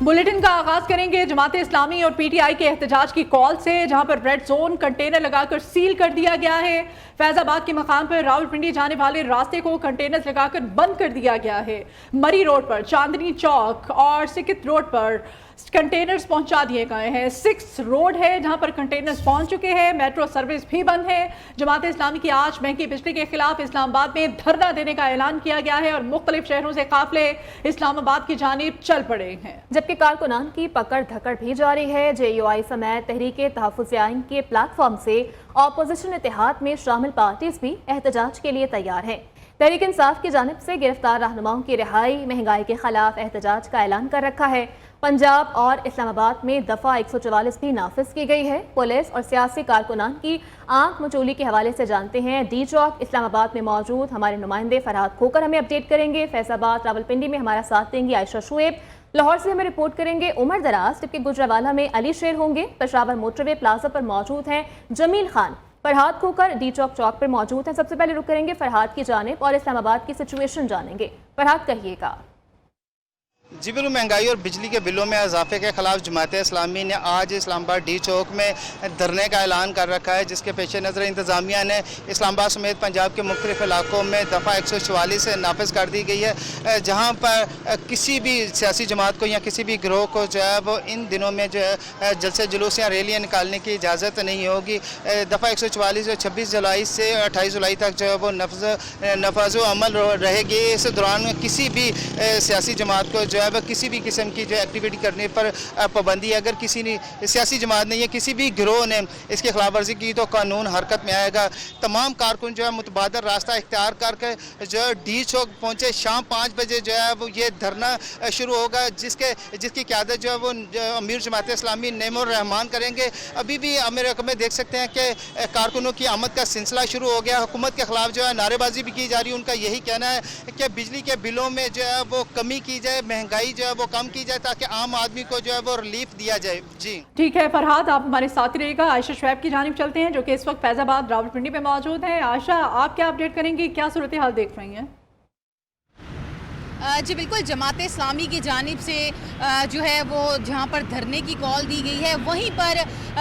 Bulletin का आगाज करेंगे जमात इस्लामी और पीटीआई के एहतजाज की कॉल से, जहां पर रेड जोन कंटेनर लगाकर सील कर दिया गया है। फैजाबाद के मकाम पर रावलपिंडी जाने वाले रास्ते को कंटेनर्स लगाकर बंद कर दिया गया है। मरी रोड पर, चांदनी चौक और सिकित रोड पर कंटेनर्स पहुंचा दिए गए हैं। 6 रोड है जहां पर कंटेनर्स पहुंच चुके हैं। मेट्रो सर्विस भी बंद है। जमात इस्लामी की आज महंगी बिजली के खिलाफ इस्लामाबाद में धरना देने का ऐलान किया गया है और मुख्तलिफ शहरों से काफिले इस्लामाबाद की जानिब चल पड़े हैं, जबकि कारकुनान की पकड़ धकड़ भी जारी है। JUI समेत तहरीक तहफ़्फ़ुज़ आइन के प्लेटफॉर्म से अपोजिशन इत्तेहाद में शामिल पार्टीज भी एहतजाज के लिए तैयार हैं। तहरीक इंसाफ की जानिब से गिरफ्तार रहनुमाओं की रिहाई, महंगाई के खिलाफ एहतजाज का ऐलान कर रखा है। पंजाब और इस्लामाबाद में दफ़ा 144 भी नाफिज की गई है। पुलिस और सियासी कारकुनान की आंख मचोली के हवाले से जानते हैं डी चौक इस्लामाबाद में मौजूद हमारे नुमाइंदे फरहाद खोकर हमें अपडेट करेंगे। फैजाबाद रावलपिंडी में हमारा साथ देंगी आयशा शुएब, लाहौर से हमें रिपोर्ट करेंगे उमर दराज, जबकि गुजरावाला में अली शेर होंगे। पेशावर मोटरवे प्लाजा पर मौजूद हैं जमील खान। फरहाद खोकर डी चौक पर मौजूद हैं। सबसे पहले रुक करेंगे फरहाद की जानिब और इस्लामाबाद की सिचुएशन जानेंगे। फरहाद कहिएगा। जी बिल्कुल, महंगाई और बिजली के बिलों में इजाफे के खिलाफ जमात इस्लामी ने आज इस्लामाबाद डी चौक में धरने का ऐलान कर रखा है, जिसके पेश नज़र इंतज़ामिया ने इस्लामाबाद समेत पंजाब के मुख्तलिफ इलाकों में दफ़ा 144 नाफिज कर दी गई है, जहाँ पर किसी भी सियासी जमात को या किसी भी गिरोह को जो है वो इन दिनों में जो है जलसे जुलूस या रैलियाँ निकालने की इजाज़त नहीं होगी। दफ़ा 144 जो 26 जुलाई से 28 जुलाई तक जो है वो नफाजो अमल रहेगी। इस दौरान किसी भी सियासी जमात को जो है किसी भी किस्म की जो एक्टिविटी करने पर पाबंदी है। अगर किसी ने सियासी जमात ने या किसी भी गिरोह ने इसकी खिलाफ वर्जी की तो कानून हरकत में आएगा। तमाम कारकुन जो है मुतबादल रास्ता इख्तियार करके जो डी चौक पहुँचे। शाम 5 बजे जो है वो ये धरना शुरू होगा, जिसकी क़यादत जो है वो अमीर जमात इस्लामी नेमुर रहमान करेंगे। अभी भी अमीर में देख सकते हैं कि कारकुनों की आमद का सिलसिला शुरू हो गया। हुकूमत के खिलाफ जो है नारेबाजी भी की जा रही है। उनका यही कहना है कि बिजली के बिलों में जो है वो कमी की जाए, महंगाई जो है वो कम की जाए, ताकि आम आदमी को जो है वो रिलीफ दिया जाए। जी ठीक है फरहाद, आप हमारे साथ ही रहेगा। आयशा शुएब की जानिब चलते हैं जो कि इस वक्त फैजाबाद रावलपिंडी में मौजूद है। आयशा, आप क्या अपडेट करेंगी, क्या सूरत हाल देख रही हैं? जी बिल्कुल, जमात इस्लामी की जानिब से जो है वो जहाँ पर धरने की कॉल दी गई है, वहीं पर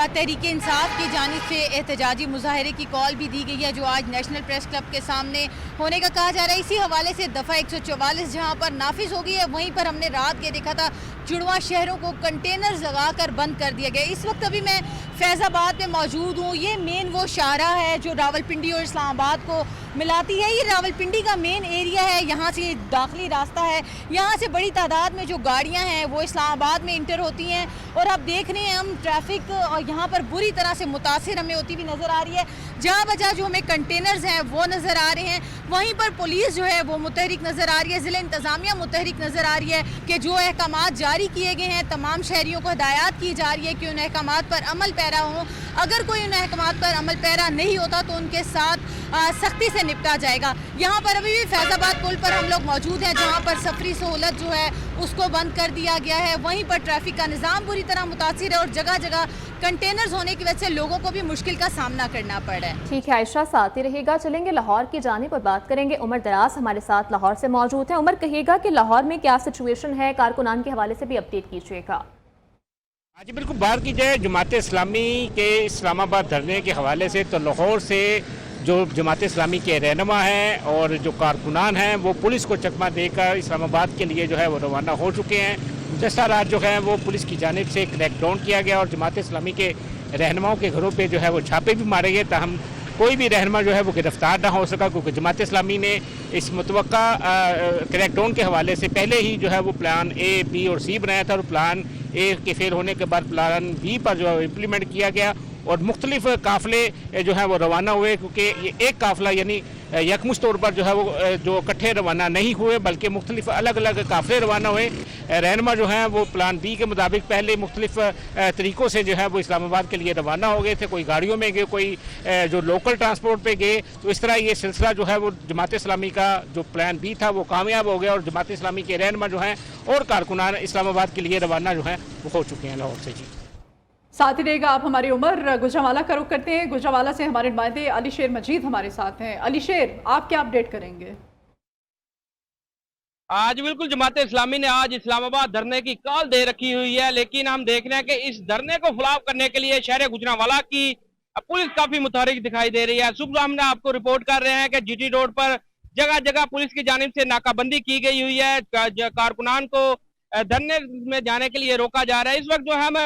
तहरीक इंसाफ की जानिब से एहतजाजी मुजाहरे की कॉल भी दी गई है, जो आज नेशनल प्रेस क्लब के सामने होने का कहा जा रहा है। इसी हवाले से दफ़ा 144 जहाँ पर नाफिज हो गई है, वहीं पर हमने रात के देखा था जुड़वा शहरों को कंटेनर्स लगाकर बंद कर दिया गया। इस वक्त अभी मैं फैज़ाबाद में मौजूद हूँ। ये मेन वो शाहराह है जो रावलपिंडी और इस्लामाबाद को मिलाती है। ये रावलपिंडी का मेन एरिया है, यहाँ से दाखिली रास्ता है। यहाँ से बड़ी तादाद में जो गाड़ियाँ हैं वो इस्लामाबाद में इंटर होती हैं और अब देख रहे हैं हम ट्रैफिक यहाँ पर बुरी तरह से मुतासिर हमें होती भी नज़र आ रही है। जहाँ बजा जो हमें कंटेनर्स हैं वो नज़र आ रहे हैं, वहीं पर पुलिस जो है वो मुतहरिक नज़र आ रही है, ज़िला इंतज़ामिया मुतहरिक नज़र आ रही है कि जो अहकामात जारी किए गए हैं तमाम शहरियों को हिदायत की जा रही है कि उन अहकामात पर अमल पैरा हों। अगर कोई उन अहकामात पर अमल पैरा नहीं होता तो उनके साथ सख्ती से निपटा जाएगा। यहाँ पर अभी भी फैज़ाबाद पुल पर हम लोग मौजूद हैं, जहाँ पर सफरी सहूलत जो है उसको बंद कर दिया गया है। वहीं पर ट्रैफिक का निज़ाम बुरी तरह मुतासिर है और जगह जगह कंटेनर्स होने की वजह से लोगों को भी मुश्किल का सामना करना पड़ रहा है। ठीक है आयशा, साथ ही रहेगा। चलेंगे लाहौर की जानिब और बात करेंगे। उमर दराज हमारे साथ लाहौर से मौजूद है। उमर, कहिएगा कि लाहौर में क्या सिचुएशन है, कारकुनान के हवाले से भी अपडेट कीजिएगा। जी बिल्कुल, बात की जाए जमात इस्लामी के इस्लामाबाद धरने के हवाले से तो लाहौर से जो जमात इस्लामी के रहनुमा हैं और जो कारकुनान हैं वो पुलिस को चकमा देकर इस्लामाबाद के लिए जो है वो रवाना हो चुके हैं। गुज़श्ता रात जो है वो पुलिस की जानिब से क्रैकडाउन किया गया और जमात इस्लामी के रहनुमाओं के घरों पे जो है वो छापे भी मारे गए, ताहम कोई भी रहनुमा जो है वो गिरफ्तार ना हो सका, क्योंकि जमात इस्लामी ने इस मुतवक्का क्रैकडाउन के हवाले से पहले ही जो है वो प्लान A, B और C बनाया था और प्लान A के फेल होने के बाद प्लान B पर जो है इम्प्लीमेंट किया गया और मुख्तलिफ काफ़िले जो है वो रवाना हुए, क्योंकि ये एक काफ़िला यानी यकमुश्त तौर पर जो है वो जो इकट्ठे रवाना नहीं हुए बल्कि मुख्तलिफ अलग अलग काफ़िले रवाना हुए। रहनुमा जो हैं वो प्लान B के मुताबिक पहले मुख्तलिफ तरीक़ों से जो है वो इस्लामाबाद के लिए रवाना हो गए थे। कोई गाड़ियों में गए, कोई जो लोकल ट्रांसपोर्ट पे गए। तो इस तरह ये सिलसिला जो है वो जमात इस्लामी का जो प्लान B था वो कामयाब हो गया और जमात इस्लामी के रहनुमा जो हैं और कारकुनान इस्लामाबाद के लिए रवाना जो हैं वो हो चुके हैं लाहौर से। जी साथ ही रहेगा आप हमारी उमर। गुजरावाला का रुख करते हैं। गुजरावाला से हमारे नुमाइंदे अली शेर मजीद हमारे साथ हैं। अली शेर, आप क्या अपडेट करेंगे? आज बिल्कुल जमात इस्लामी ने आज इस्लामाबाद धरने की कॉल दे रखी हुई है, लेकिन हम देख रहे हैं कि इस धरने को फुलाव करने के लिए शहर गुजरांवाला की पुलिस काफी मुतहरिक दिखाई दे रही है। सुबह हमने आपको रिपोर्ट कर रहे हैं कि जीटी रोड पर जगह जगह पुलिस की जानिब से नाकाबंदी की गई हुई है। कारकुनान को धरने में जाने के लिए रोका जा रहा है। इस वक्त जो हम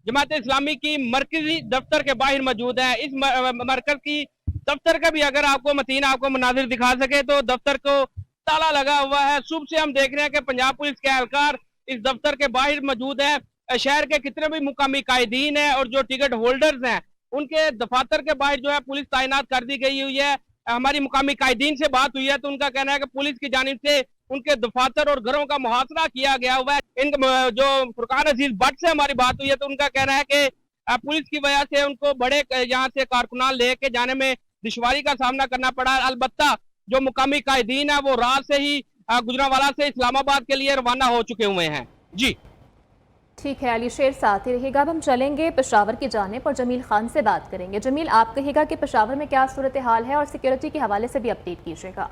जमात इस्लामी की मरकजी दफ्तर के बाहर मौजूद है। इस मरकज की दफ्तर का भी अगर आपको मतीन आपको मनाजिर दिखा सके तो दफ्तर को ताला लगा हुआ है। सुबह से हम देख रहे हैं कि पंजाब पुलिस के एहलकार इस दफ्तर के बाहर मौजूद है। शहर के कितने भी मुकामी कायदीन हैं और जो टिकट होल्डर्स हैं उनके दफातर के बाहर जो है पुलिस तैनात कर दी गई हुई है। हमारी मुकामी कायदीन से बात हुई है तो उनका कहना है कि पुलिस की जानिब से उनके दफातर और घरों का मुहासरा किया गया हुआ है। इन जो फुरकान अजीज भट्ट से हमारी बात हुई है तो उनका कहना है कि पुलिस की वजह से उनको बड़े यहाँ से कारकुनान लेके जाने में दुश्वारी का सामना करना पड़ा। अलबत्ता जो मुकामी कायदीन है वो रात से ही गुजरांवाला से इस्लामाबाद के लिए रवाना हो चुके हुए हैं। जी ठीक है, अली शेर साथ ही रहेगा। अब हम चलेंगे पेशावर की जानिब और जमील खान से बात करेंगे। जमील, आप कहिएगा कि पेशावर में क्या सूरत हाल है और सिक्योरिटी के हवाले से भी अपडेट कीजिएगा।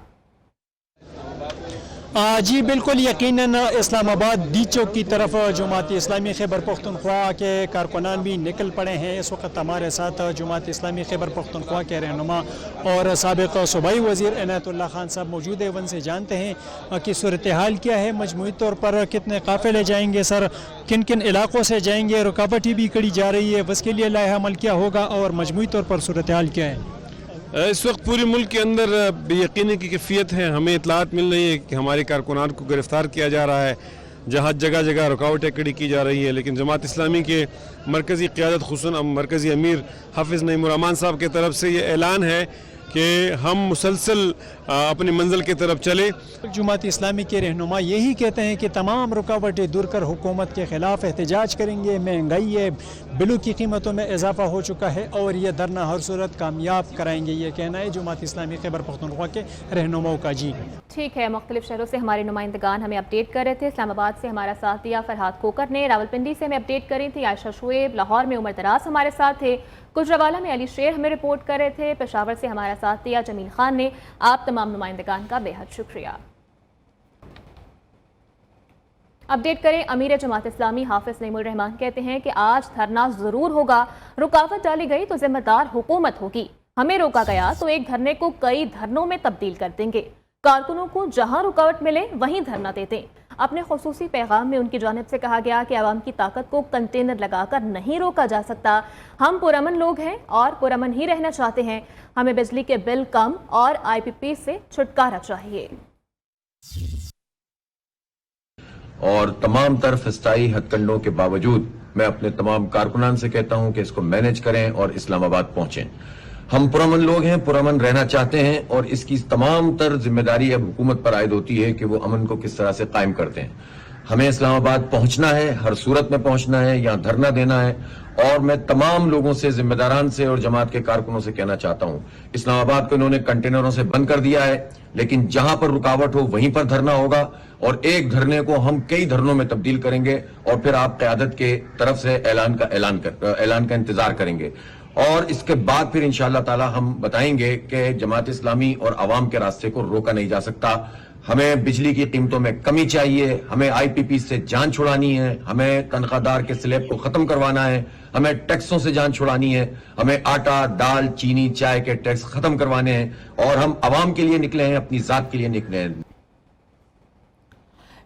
जी बिल्कुल, यकीनन इस्लामाबाद डी चौक की तरफ जमात इस्लामी खैबर पख्तूनख्वा के कारकुनान भी निकल पड़े हैं। इस वक्त हमारे साथ जमात इस्लामी खैबर पख्तूनख्वा के रहनुमा और साबिक सूबाई वज़ीर इनायतुल्लाह खान साहब मौजूद है। उनसे जानते हैं कि सूरत हाल क्या है, मजमूई तौर पर कितने काफ़िले जाएंगे सर, किन किन इलाकों से जाएंगे, रुकावटें भी कड़ी जा रही है, बस के लिए लाया अमल क्या होगा और मजमूई तौर पर सूरत हाल क्या है? इस वक्त पूरे मुल्क के अंदर बेयकीनी की कैफियत है। हमें इतलात मिल रही है कि हमारे कारकुनान को गिरफ्तार किया जा रहा है, जहाँ जगह जगह रुकावटें खड़ी की जा रही है। लेकिन जमात इस्लामी के मरकज़ी क़यादत खुसूसन मरकज़ी अमीर हाफिज़ नईमुर रहमान साहब की तरफ से ये ऐलान है कि हम मुसलसल अपनी मंजिल की तरफ चले। जमात इस्लामी के रहनुमा यही कहते हैं कि तमाम रुकावटें दूर कर हुकूमत के ख़िलाफ़ एहतजाज करेंगे। महंगाई है, बिलों की कीमतों में इजाफा हो चुका है और ये धरना हर सूरत कामयाब कराएंगे, ये कहना है जमात इस्लामी खैबर पख्तूनख्वा के रहनुमाओं का। जी ठीक है, मुख्तलिफ शहरों से हमारे नुमाइंदगान हमें अपडेट कर रहे थे। इस्लामाबाद से हमारा साथ दिया फरहाद कोकर ने, रावलपिंडी से हमें अपडेट करी थी आयशा शुएब, लाहौर में उमर दराज हमारे साथ थे, गुजरांवाला में अली शेर हमें रिपोर्ट कर रहे थे, पेशावर से हमारा साथ दिया जमील खान ने। आप तमाम नुमाइंदगान का बेहद शुक्रिया। अपडेट करें, अमीर जमात इस्लामी हाफिज नईमुर रहमान कहते हैं कि आज धरना जरूर होगा, रुकावट डाली गई तो जिम्मेदार हुकूमत होगी, हमें रोका गया तो एक धरने को कई धरनों में तब्दील कर देंगे, कारकुनों को जहां रुकावट मिले वहीं धरना देते। अपने खुसूसी पैगाम में उनकी जानिब से कहा गया कि आवाम की ताकत को कंटेनर लगाकर नहीं रोका जा सकता। हम पुरअमन लोग हैं और पुरअमन ही रहना चाहते हैं। हमें बिजली के बिल कम और IPP से छुटकारा चाहिए। और तमाम तरफ स्थायी हथकंडों के बावजूद मैं अपने तमाम कारकुनान से कहता हूं कि इसको मैनेज करें और इस्लामाबाद पहुंचें। हम पुरअमन लोग हैं, पुरअमन रहना चाहते हैं और इसकी तमाम तर जिम्मेदारी अब हुकूमत पर आयद होती है कि वो अमन को किस तरह से कायम करते हैं। हमें इस्लामाबाद पहुंचना है, हर सूरत में पहुंचना है, यहाँ धरना देना है। और मैं तमाम लोगों से, जिम्मेदारान से और जमात के कारकुनों से कहना चाहता हूं, इस्लामाबाद को इन्होंने कंटेनरों से बंद कर दिया है, लेकिन जहां पर रुकावट हो वहीं पर धरना होगा और एक धरने को हम कई धरनों में तब्दील करेंगे और फिर आप क़यादत के तरफ से ऐलान का इंतजार करेंगे। और इसके बाद फिर इंशाअल्लाह ताला हम बताएंगे कि जमात इस्लामी और अवाम के रास्ते को रोका नहीं जा सकता। हमें बिजली की कीमतों में कमी चाहिए, हमें IPP से जान छुड़ानी है, हमें तनख्वाहदार के स्लैब को खत्म करवाना है, हमें टैक्सों से जान छुड़ानी है, हमें आटा, दाल, चीनी, चाय के टैक्स खत्म करवाने हैं और हम अवाम के लिए निकले हैं, अपनी जात के लिए निकले हैं।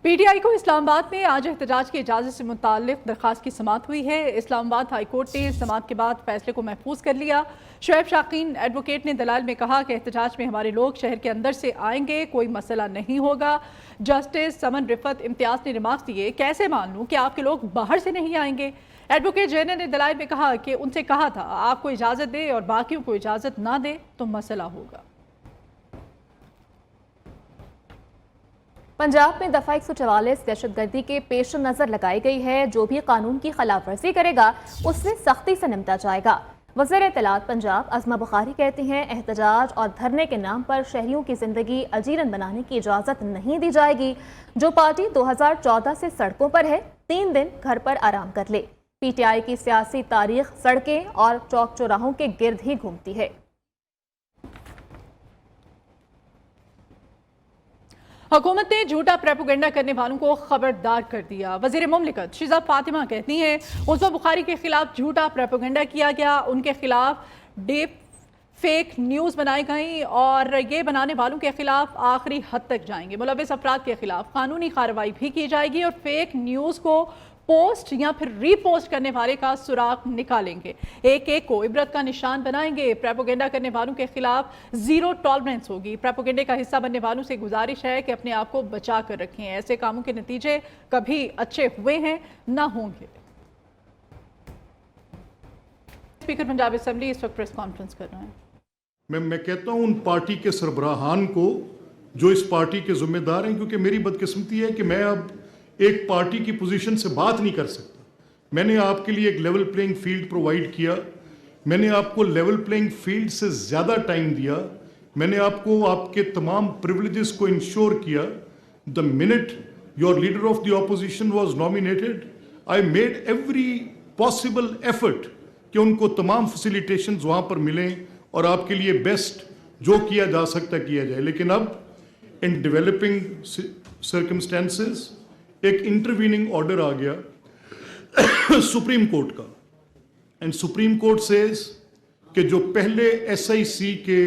PTI को इस्लामाबाद में आज एहतजाज की इजाज़त से मुताल्लिक़ दरख्वास्त की समाअत हुई है। इस्लामाबाद हाई कोर्ट ने समाअत के बाद फैसले को महफूज कर लिया। शुएब शाकीन एडवोकेट ने दलाल में कहा कि एहतजाज में हमारे लोग शहर के अंदर से आएंगे, कोई मसला नहीं होगा। जस्टिस समन रिफत इम्तियाज़ ने रिमार्क्स दिए, कैसे मान लूँ कि आपके लोग बाहर से नहीं आएंगे। एडवोकेट जैन ने दलाल में कहा कि उनसे कहा था आपको इजाज़त दे और बाकियों को इजाज़त ना दे तो मसला होगा। पंजाब में दफ़ा 144 दहशतगर्दी के पेश नज़र लगाई गई है। जो भी कानून की खिलाफ वर्जी करेगा उससे सख्ती से निपटा जाएगा। वज़ीर इत्तलात पंजाब अज़मा बुखारी कहती हैं, एहतजाज और धरने के नाम पर शहरियों की ज़िंदगी अजीरन बनाने की इजाज़त नहीं दी जाएगी। जो पार्टी 2014 से सड़कों पर है, 3 दिन घर पर आराम कर ले। PTI की सियासी तारीख सड़कें और चौक चौराहों के गिर्द ही घूमती है। हुकूमत ने झूठा प्रोपेगेंडा करने वालों को खबरदार कर दिया। वज़ीर मुमलिकत शिजा फातिमा कहती हैं उस्मा बुखारी के खिलाफ झूठा प्रोपेगेंडा किया गया, उनके खिलाफ डीप फेक न्यूज़ बनाई गई और ये बनाने वालों के खिलाफ आखिरी हद तक जाएंगे। मुलविस अफराद के खिलाफ कानूनी कार्रवाई भी की जाएगी और फेक न्यूज़ को पोस्ट या फिर रीपोस्ट करने वाले का सुराग निकालेंगे, एक एक को इबरत का निशान बनाएंगे। प्रोपेगेंडा करने वालों के खिलाफ जीरो टॉलरेंस होगी। प्रोपेगेंडे का हिस्सा बनने वालों से गुजारिश है कि अपने आप को बचा कर रखें, ऐसे कामों के नतीजे कभी अच्छे हुए हैं ना होंगे। स्पीकर पंजाब असेंबली इस वक्त प्रेस कॉन्फ्रेंस कर रहे हैं। मैं कहता हूं उन पार्टी के सरबराहान को जो इस पार्टी के जिम्मेदार हैं, क्योंकि मेरी बदकिस्मती है कि मैं अब एक पार्टी की पोजीशन से बात नहीं कर सकता। मैंने आपके लिए एक लेवल प्लेइंग फील्ड प्रोवाइड किया, मैंने आपको लेवल प्लेइंग फील्ड से ज़्यादा टाइम दिया, मैंने आपको आपके तमाम प्रिविलेजेस को इंश्योर किया। The minute your leader of the opposition was nominated, I made every possible effort कि उनको तमाम फैसिलिटेशंस वहाँ पर मिलें और आपके लिए बेस्ट जो किया जा सकता किया जाए। लेकिन अब इन डेवलपिंग सर्कमस्टेंसेस एक इंटरवीनिंग ऑर्डर आ गया सुप्रीम कोर्ट का, एंड सुप्रीम कोर्ट सेज कि जो पहले SIC के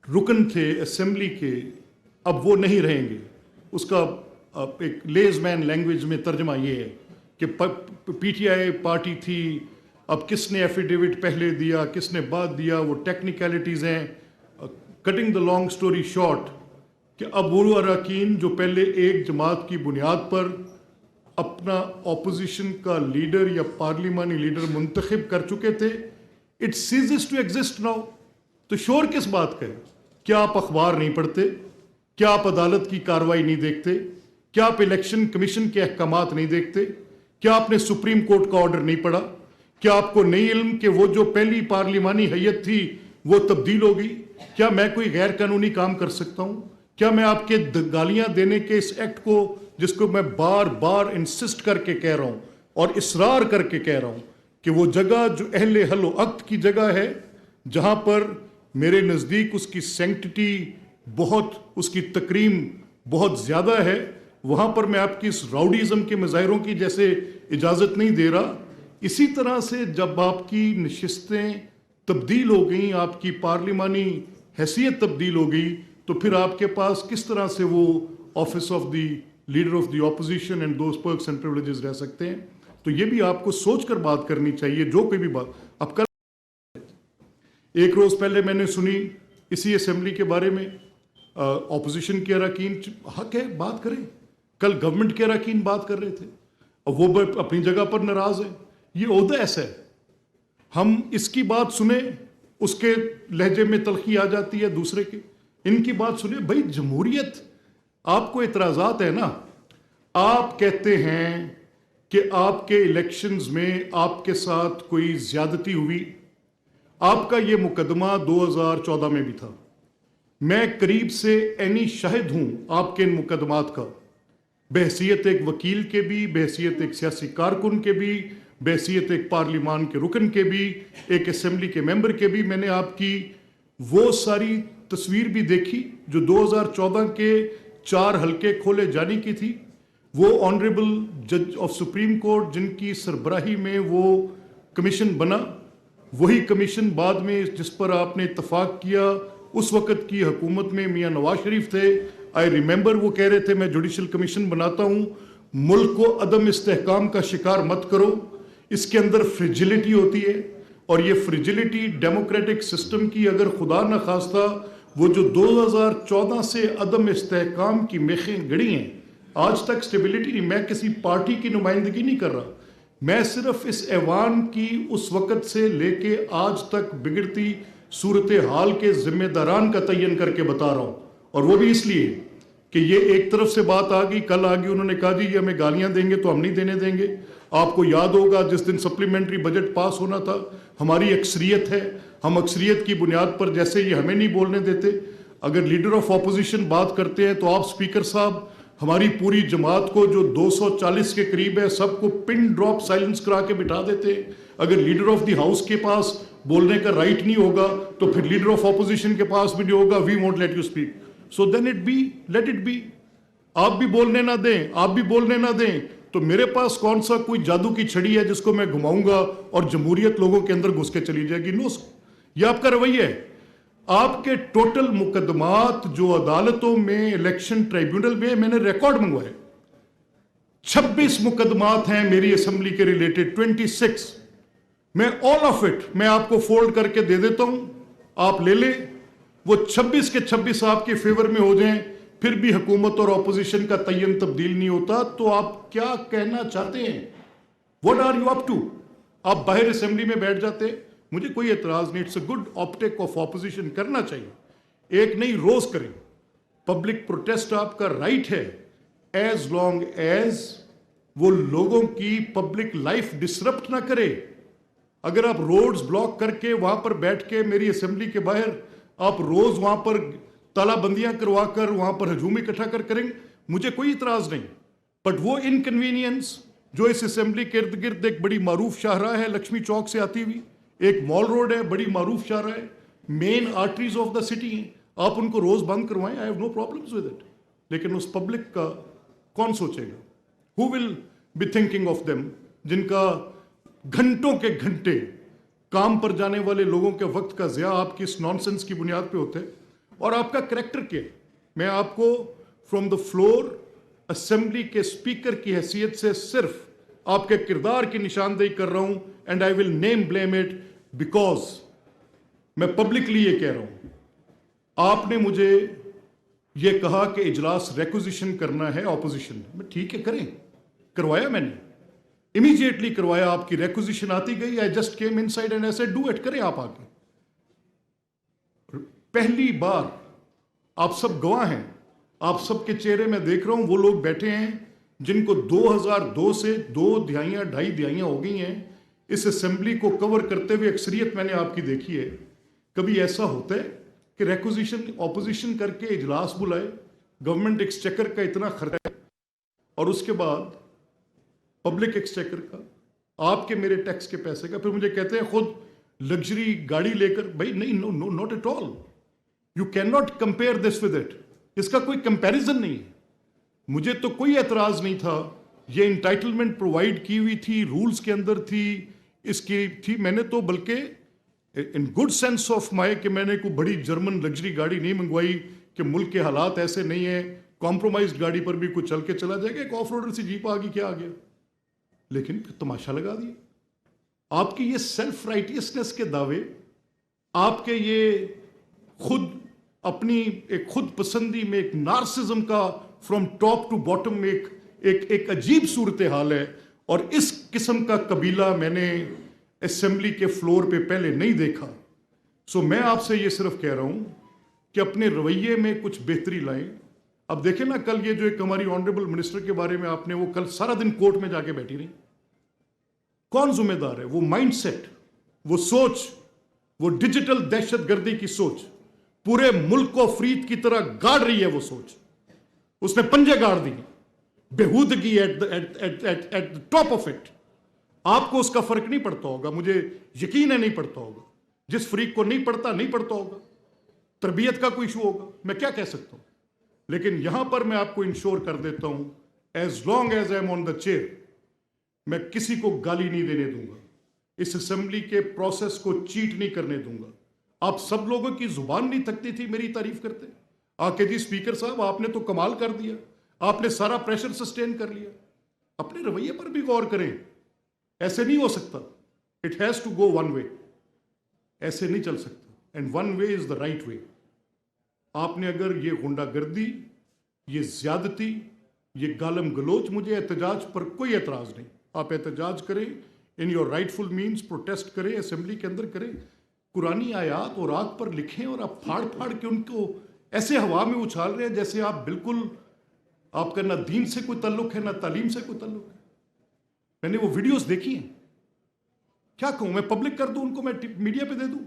रुकन थे असेंबली के, अब वो नहीं रहेंगे। उसका एक लेजमैन लैंग्वेज में तर्जमा ये है कि PTI पार्टी थी, अब किसने एफिडेविट पहले दिया किसने बाद दिया, वो टेक्निकलिटीज़ हैं। Cutting the long story short कि अब वो अरकान जो पहले एक जमात की बुनियाद पर अपना ऑपोजिशन का लीडर या पार्लिमानी लीडर मुंतखब कर चुके थे, it ceases to exist now. तो शोर किस बात का है? क्या आप अखबार नहीं पढ़ते? क्या आप अदालत की कार्रवाई नहीं देखते? क्या आप इलेक्शन कमीशन के अहकामात नहीं देखते? क्या आपने सुप्रीम कोर्ट का ऑर्डर नहीं पढ़ा? क्या आपको नहीं इल्म कि वो जो पहली पार्लिमानी हैयत थी वो तब्दील हो गई? क्या मैं कोई गैर कानूनी काम कर सकता हूं? क्या मैं आपके गालियां देने के इस एक्ट को, जिसको मैं बार बार इंसिस्ट करके कह रहा हूं और इसरार करके कह रहा हूं कि वो जगह जो अहले हल अक्द की जगह है, जहां पर मेरे नज़दीक उसकी सेंक्टिटी बहुत, उसकी तकरीम बहुत ज़्यादा है, वहां पर मैं आपकी इस राउडीज़म के मुजाहरों की जैसे इजाज़त नहीं दे रहा। इसी तरह से जब आपकी नशिस्तें तब्दील हो गई, आपकी पार्लिमानी हैसियत तब्दील हो गई, तो फिर आपके पास किस तरह से वो office of the leader of the opposition and those perks and privileges रह सकते हैं? तो ये भी आपको सोचकर बात करनी चाहिए। जो कोई भी बात अब कल, एक रोज पहले मैंने सुनी इसी असेंबली के बारे में, ऑपोजिशन के अरकान हक है बात करें, कल गवर्नमेंट के अरकान बात कर रहे थे और वो अपनी जगह पर नाराज है। ये ओहदा ऐसा है, हम इसकी बात सुने उसके लहजे में तलखी आ जाती है दूसरे की, इनकी बात सुने। भाई जमहूरियत, आपको इतराजात है ना, आप कहते हैं कि आपके इलेक्शंस में आपके साथ कोई ज्यादती हुई, आपका ये मुकदमा 2014 में भी था। मैं करीब से ऐनी शाहिद हूं आपके इन मुकदमात का, बहसीयत एक वकील के भी, बहसीयत एक सियासी कारकुन के भी, बहसीयत एक पार्लिमान के रुकन के भी, एक असेंबली के मेंबर के भी। मैंने आपकी वो सारी तस्वीर भी देखी जो 2014 के 4 हल्के खोले जाने की थी। वो ऑनरेबल जज ऑफ सुप्रीम कोर्ट जिनकी सरबराही में वो कमीशन बना, वही कमीशन बाद में जिस पर आपने इत्तफाक किया, उस वक़्त की हुकूमत में मियां नवाज शरीफ थे। आई रिमेंबर वो कह रहे थे मैं जुडिशल कमीशन बनाता हूँ, मुल्क को अदम इस्तेहकाम का शिकार मत करो, इसके अंदर फ्रिजिलिटी होती है और ये फ्रिजिलिटी डेमोक्रेटिक सिस्टम की, अगर खुदा न खास्ता वो जो 2014 से अदम इस्तेहकाम की मेखें गड़ी हैं, आज तक स्टेबिलिटी नहीं। मैं किसी पार्टी की नुमाइंदगी नहीं कर रहा, मैं सिर्फ इस ऐवान की उस वक़्त से लेके आज तक बिगड़ती सूरत हाल के जिम्मेदारान का तयन करके बता रहा हूँ। और वो भी इसलिए कि ये एक तरफ से बात आ गई, कल आ गई, उन्होंने कहा जी ये हमें गालियाँ देंगे तो हम नहीं देने देंगे। आपको याद होगा जिस दिन सप्लीमेंट्री बजट पास होना था, हमारी अक्सरियत है, हम अक्सरियत की बुनियाद पर जैसे ये हमें नहीं बोलने देते, अगर लीडर ऑफ ऑपोजिशन बात करते हैं तो आप स्पीकर साहब हमारी पूरी जमात को जो 240 के करीब है सबको पिन ड्रॉप साइलेंस करा के बिठा देते। अगर लीडर ऑफ द हाउस के पास बोलने का राइट नहीं होगा तो फिर लीडर ऑफ ऑपोजिशन के पास भी नहीं होगा। We won't let you speak. So then it be, let it be. आप भी बोलने ना दें, आप भी बोलने ना दें, तो मेरे पास कौन सा कोई जादू की छड़ी है जिसको मैं घुमाऊंगा और जमहूरियत लोगों के अंदर घुस के चली जाएगी? नो, ये आपका रवैया है। आपके टोटल मुकदमात जो अदालतों में, इलेक्शन ट्राइब्यूनल में, मैंने रिकॉर्ड मंगवाए, 26 मुकदमात हैं मेरी असेंबली के रिलेटेड, 26। मैं ऑल ऑफ इट मैं आपको फोल्ड करके दे देता हूं, आप ले लें। वो 26 के 26 आपके फेवर में हो जाएं, फिर भी हुकूमत और ऑपोजिशन का तयन तब्दील नहीं होता, तो आप क्या कहना चाहते हैं? What are you up to? आप बाहर असेंबली में बैठ जाते, मुझे कोई एतराज नहीं, it's a good optic of opposition, करना चाहिए, एक नहीं रोज करें। पब्लिक प्रोटेस्ट आपका राइट है, एज लॉन्ग एज वो लोगों की पब्लिक लाइफ डिसरप्ट ना करे। अगर आप रोड्स ब्लॉक करके वहां पर बैठ के मेरी असेंबली के बाहर आप रोज वहां पर तालाबंदियां करवाकर वहां पर हजूम इकट्ठा करेंगे, मुझे कोई इतराज नहीं। बट वो इनकन्वीनियंस जो इस असेंबली के इर्द गिर्द एक बड़ी मारूफ शाहराह है, लक्ष्मी चौक से आती हुई एक मॉल रोड है, बड़ी मारूफ शाहराह है, main arteries of the city हैं, आप उनको रोज बंद करवाएं, I have no problems with it. लेकिन उस पब्लिक का कौन सोचेगा? Who will be thinking of them, जिनका घंटों के घंटे काम पर जाने वाले लोगों के वक्त का ज़िया आपकी इस नॉनसेंस की बुनियाद पे होते हैं। और आपका करैक्टर क्या है? मैं आपको फ्रॉम द फ्लोर असेंबली के स्पीकर की हैसियत से सिर्फ आपके किरदार की निशानदेही कर रहा हूं, and I will name blame it, because मैं पब्लिकली ये कह रहा हूं, आपने मुझे ये कहा कि इजलास रेक्विजिशन करना है ऑपोजिशन ने, मैं ठीक है करें, करवाया मैंने, इमीडिएटली करवाया, आपकी रेक्विजिशन आती गई, I just came inside and ऐसे डू इट, करें आप आके। पहली बार आप सब गवाह हैं, आप सबके चेहरे में देख रहा हूं, वो लोग बैठे हैं जिनको 2002 से 2 दिहाइयां 2.5 दिहाइयां हो गई हैं इस असेंबली को कवर करते हुए, अक्सरियत मैंने आपकी देखी है। कभी ऐसा होता है कि रेक्विजिशन ऑपोजिशन करके इजलास बुलाए, गवर्नमेंट एक्सचेकर का इतना खर्चा है, और उसके बाद पब्लिक एक्सचेकर का, आपके मेरे टैक्स के पैसे का, फिर मुझे कहते हैं खुद लग्जरी गाड़ी लेकर, भाई नहीं, no no not at all, you can not compare this with it, इसका कोई कंपैरिजन नहीं है। मुझे तो कोई एतराज नहीं था, ये इंटाइटलमेंट प्रोवाइड की हुई थी, रूल्स के अंदर थी, इसकी थी, मैंने तो बल्कि in good sense of my कि मैंने कोई बड़ी जर्मन लग्जरी गाड़ी नहीं मंगवाई कि मुल्क के हालात ऐसे नहीं है, कॉम्प्रोमाइज्ड गाड़ी पर भी कुछ चल के चला जाएगा, एक ऑफ रोडर सी जीप आ गई, क्या आ गया, लेकिन फिर तमाशा लगा दिया। आपकी ये सेल्फ राइटियसनेस के दावे, आपके ये खुद अपनी एक खुद पसंदी में एक नार्सिज्म का फ्रॉम टॉप टू बॉटम में एक अजीब सूरत हाल है, और इस किस्म का कबीला मैंने असेंबली के फ्लोर पे पहले नहीं देखा। सो मैं आपसे ये सिर्फ कह रहा हूं कि अपने रवैये में कुछ बेहतरी लाएं। अब देखें ना, कल ये जो एक हमारी ऑनरेबल मिनिस्टर के बारे में आपने, वो कल सारा दिन कोर्ट में जाके बैठी रही, कौन जिम्मेदार है? वो माइंडसेट, वो सोच, वो डिजिटल दहशतगर्दी की सोच पूरे मुल्क को अफरीद की तरह गाड़ रही है। वो सोच उसने पंजे गाड़ दी, बेहूदगी at the top of it. आपको उसका फर्क नहीं पड़ता होगा, मुझे यकीन है नहीं पड़ता होगा, जिस फरीक को नहीं पड़ता होगा, तरबियत का कोई इशू होगा, मैं क्या कह सकता हूं। लेकिन यहां पर मैं आपको इंश्योर कर देता हूं, as long as I am on the chair, मैं किसी को गाली नहीं देने दूंगा, इस असेंबली के प्रोसेस को चीट नहीं करने दूंगा। आप सब लोगों की जुबान नहीं थकती थी मेरी तारीफ करते, आके जी स्पीकर साहब आपने तो कमाल कर दिया, आपने सारा प्रेशर सस्टेन कर लिया। अपने रवैये पर भी गौर करें, ऐसे नहीं हो सकता, it has to go one way, ऐसे नहीं चल सकता, and one way is the right way. आपने अगर ये गुंडागर्दी, ये ज्यादती, ये गालम गलोच, मुझे एहतजाज पर कोई एतराज नहीं, आप एहतजाज करें in your rightful means, protest करें, असेंबली के अंदर करें, कुरानी आयात और आग पर लिखें, और आप फाड़ फाड़ के उनको ऐसे हवा में उछाल रहे हैं जैसे आप बिल्कुल, आपका ना दीन से कोई ताल्लुक है ना तालीम से कोई ताल्लुक है। मैंने वो वीडियोस देखी हैं, क्या कहूं, मैं पब्लिक कर दूं उनको, मैं मीडिया पे दे दूं?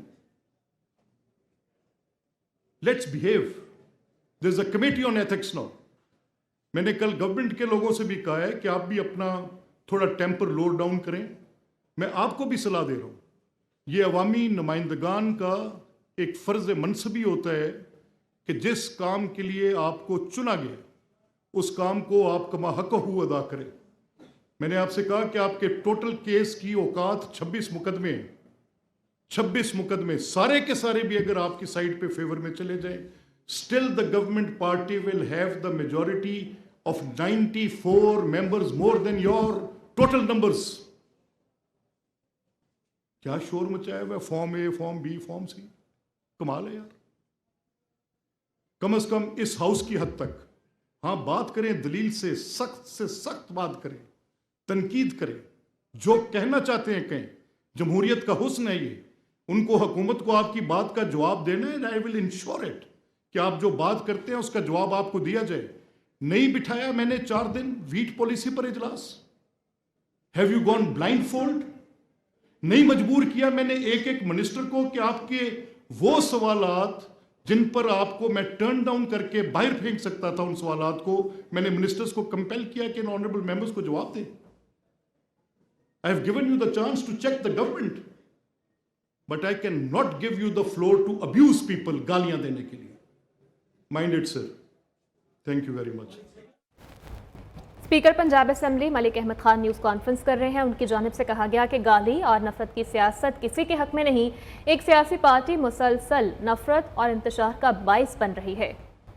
Let's behave, there is a committee on ethics now. मैंने कल गवर्नमेंट के लोगों से भी कहा है कि आप भी अपना थोड़ा टेम्पर लो डाउन करें। मैं आपको भी सलाह दे रहा हूं, ये अवामी नुमाइंदगान का एक फ़र्ज़ मनसबी होता है कि जिस काम के लिए आपको चुना गया उस काम को आप कमा हक़हू अदा करें। मैंने आपसे कहा कि आपके टोटल केस की औकात 26 मुकदमे हैं। 26 मुकदमे सारे के सारे भी अगर आपकी साइड पे फेवर में चले जाएं, still the government party will have the majority of 94 members, more than your total numbers. क्या शोर मचाया हुआ, फॉर्म ए, फॉर्म बी, फॉर्म सी, कमाल है यार। कम से कम इस हाउस की हद तक हाँ बात करें, दलील से सख्त बात करें, तनकीद करें, जो कहना चाहते हैं कहें। जमहूरियत का हुस्न है ये। उनको, हुकूमत को आपकी बात का जवाब देना है। आई विल इंश्योर इट कि आप जो बात करते हैं उसका जवाब आपको दिया जाए। नहीं बिठाया मैंने 4 दिन वीट पॉलिसी पर इजलास। Have you gone blind fold? नहीं मजबूर किया मैंने एक एक मिनिस्टर को कि आपके वो सवालात जिन पर आपको मैं टर्न डाउन करके बाहर फेंक सकता था, उन सवालात को मैंने मिनिस्टर्स को कंपेल किया कि ऑनरेबल मेंबर्स को जवाब दें। I have given you the chance to check the government, but I can not give you the floor to abuse people, गालियां देने के लिए। Mind it sir. Thank you very much. Speaker Punjab assembly Malik Ahmad Khan news conference कर रहे हैं। उनकी जानिब से कहा गया कि गाली और नफरत की सियासत किसी के हक में नहीं। एक सियासी पार्टी मुसलसल नफरत और इंतशार का बाइस बन रही है।